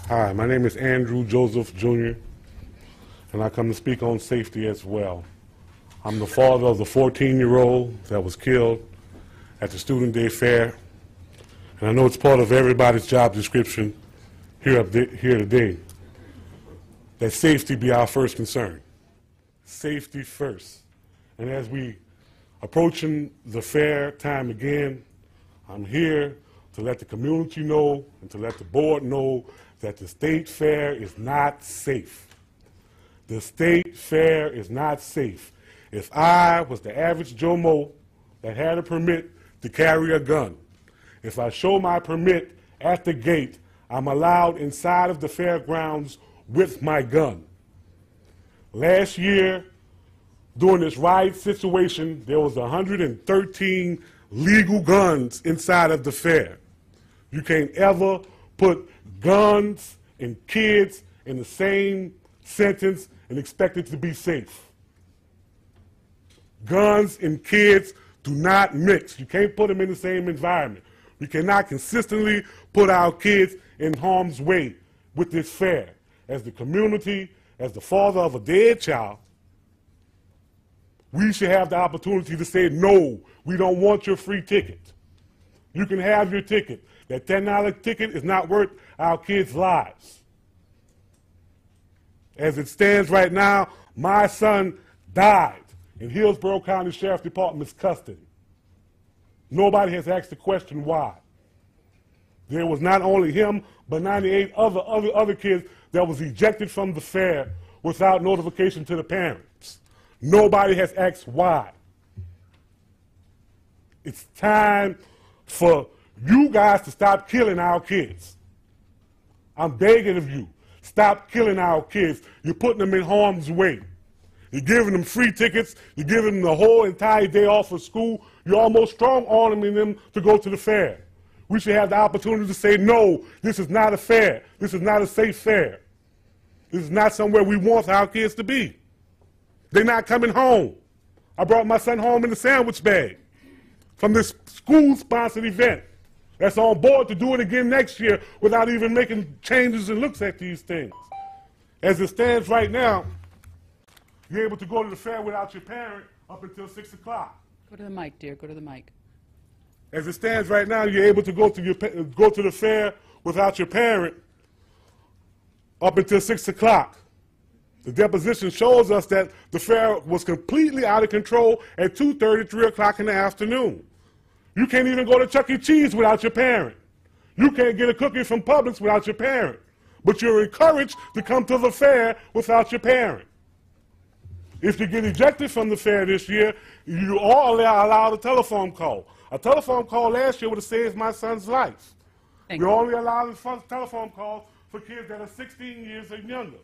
Hi, my name is Andrew Joseph Jr., and I come to speak on safety as well. I'm the father of the 14-year-old that was killed at the Student Day Fair, and I know it's part of everybody's job description here today, that safety be our first concern. Safety first. And as we approaching the fair time again, I'm here to let the community know and to let the board know that the state fair is not safe. The state fair is not safe. If I was the average Joe Mo that had a permit to carry a gun, if I show my permit at the gate, I'm allowed inside of the fairgrounds with my gun. Last year, during this riot situation, there was 113 legal guns inside of the fair. You can't ever put guns and kids in the same sentence and expect it to be safe. Guns and kids do not mix. You can't put them in the same environment. We cannot consistently put our kids in harm's way with this fair. As the community, as the father of a dead child, we should have the opportunity to say, no, we don't want your free ticket. You can have your ticket. That $10 ticket is not worth our kids' lives. As it stands right now, my son died in Hillsborough County Sheriff's Department's custody. Nobody has asked the question why. There was not only him, but 98 other kids that was ejected from the fair without notification to the parents. Nobody has asked why. It's time for you guys to stop killing our kids. I'm begging of you, stop killing our kids. You're putting them in harm's way. You're giving them free tickets. You're giving them the whole entire day off of school. You're almost strong-arming them to go to the fair. We should have the opportunity to say, no, this is not a fair. This is not a safe fair. This is not somewhere we want our kids to be. They're not coming home. I brought my son home in a sandwich bag from this school-sponsored event that's on board to do it again next year without even making changes and looks at these things. As it stands right now, you're able to go to the fair without your parent up until 6 o'clock. Go to the mic, dear. Go to the mic. As it stands right now, you're able to go to the fair without your parent up until 6 o'clock. The deposition shows us that the fair was completely out of control at 2:30, 3 o'clock in the afternoon. You can't even go to Chuck E. Cheese without your parent. You can't get a cookie from Publix without your parent. But you're encouraged to come to the fair without your parent. If you get ejected from the fair this year, you are allowed a telephone call. A telephone call last year would have saved my son's life. We only allow the telephone calls for kids that are 16 years and younger,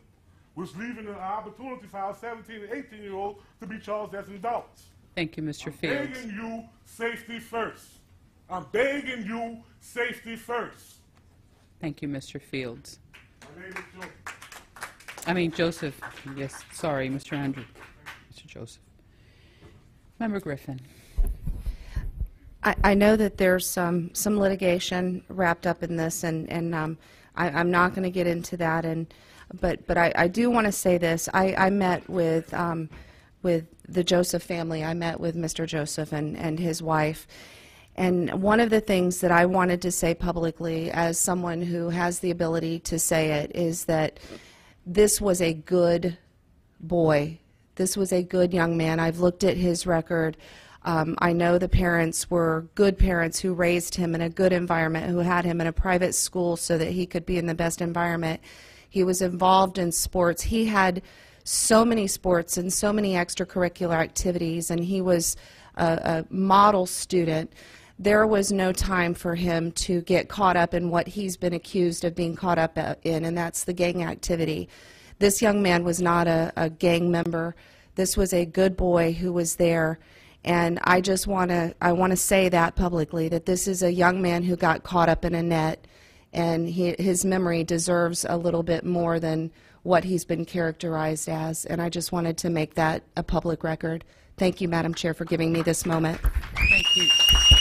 which leaving an opportunity for our 17 and 18-year-olds to be charged as adults. Thank you, Mr. Fields. I'm begging you, safety first. I'm begging you, safety first. Thank you, Mr. Fields. My name is Joseph. I mean, Joseph. Yes, sorry, Mr. Andrew. Mr. Joseph. Member Griffin. I know that there's some litigation wrapped up in this, and I'm not going to get into that. But I do want to say this. I met with the Joseph family. I met with Mr. Joseph and his wife. And one of the things that I wanted to say publicly, as someone who has the ability to say it, is that this was a good boy. This was a good young man. I've looked at his record. I know the parents were good parents who raised him in a good environment, who had him in a private school so that he could be in the best environment. He was involved in sports. He had so many sports and so many extracurricular activities, and he was a model student. There was no time for him to get caught up in what he's been accused of being caught up in, and that's the gang activity. This young man was not a gang member. This was a good boy who was there. And I just want to say that publicly, that this is a young man who got caught up in a net, and his memory deserves a little bit more than what he's been characterized as. And I just wanted to make that a public record. Thank you, Madam Chair, for giving me this moment. Thank you.